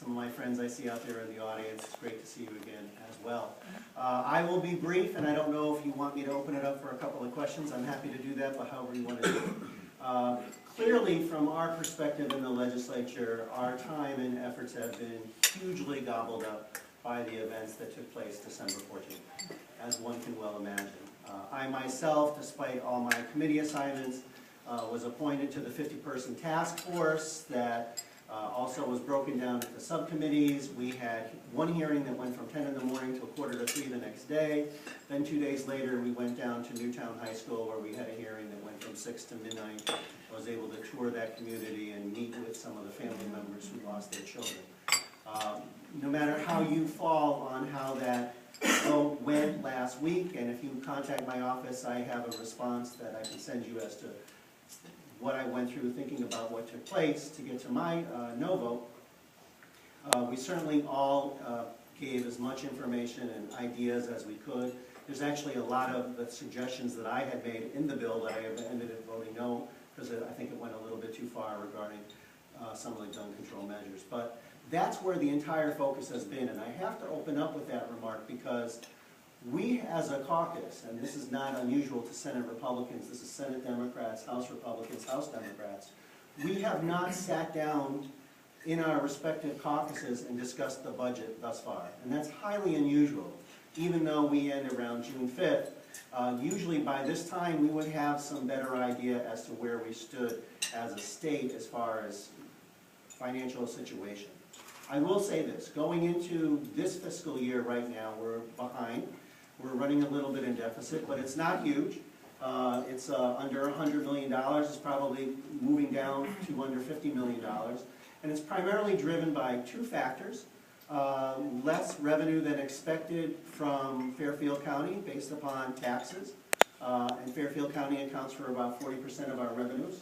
some of my friends I see out there in the audience. It's great to see you again as well. I will be brief, and I don't know if you want me to open it up for a couple of questions. I'm happy to do that, but however you want to do it. Clearly, from our perspective in the legislature, our time and efforts have been hugely gobbled up by the events that took place December 14th, as one can well imagine. I myself, despite all my committee assignments, was appointed to the 50-person task force that also was broken down into subcommittees. We had one hearing that went from 10 in the morning till 2:45 the next day. Then 2 days later, we went down to Newtown High School where we had a hearing that went from 6 to midnight. I was able to tour that community and meet with some of the family members who lost their children. No matter how you fall on how that vote went last week, and if you contact my office, I have a response that I can send you as to what I went through thinking about what took place to get to my no vote. We certainly all gave as much information and ideas as we could. There's actually a lot of the suggestions that I had made in the bill that I have ended up voting no, because I think it went a little bit too far regarding some of the gun control measures. But that's where the entire focus has been, and I have to open up with that remark because we as a caucus, and this is not unusual to Senate Republicans, this is Senate Democrats, House Republicans, House Democrats, we have not sat down in our respective caucuses and discussed the budget thus far. And that's highly unusual, even though we end around June 5th. Usually by this time we would have some better idea as to where we stood as a state as far as financial situation. I will say this, going into this fiscal year right now, we're behind. We're running a little bit in deficit, but it's not huge. It's under $100 million. It's probably moving down to under $50 million. And it's primarily driven by two factors. Less revenue than expected from Fairfield County based upon taxes. And Fairfield County accounts for about 40% of our revenues.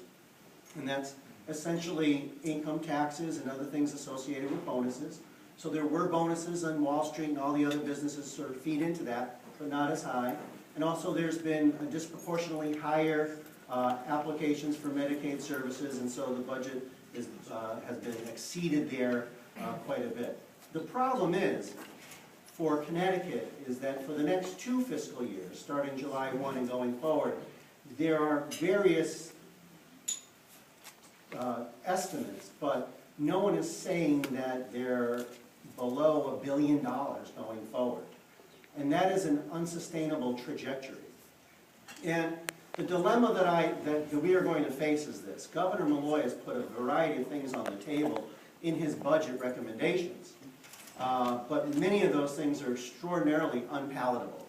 And that's essentially income taxes and other things associated with bonuses. So there were bonuses on Wall Street and all the other businesses sort of feed into that, but not as high. And also there's been a disproportionately higher applications for Medicaid services, and so the budget is, has been exceeded there quite a bit. The problem is, for Connecticut, is that for the next 2 fiscal years, starting July 1 and going forward, there are various estimates, but no one is saying that they're below $1 billion going forward. And that is an unsustainable trajectory. And the dilemma that we are going to face is this. Governor Malloy has put a variety of things on the table in his budget recommendations, but many of those things are extraordinarily unpalatable.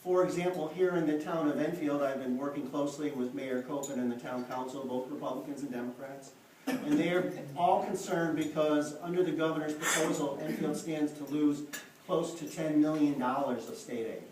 For example, here in the town of Enfield, I've been working closely with Mayor Copen and the town council, both Republicans and Democrats, and they are all concerned because under the governor's proposal, Enfield stands to lose close to $10 million of state aid.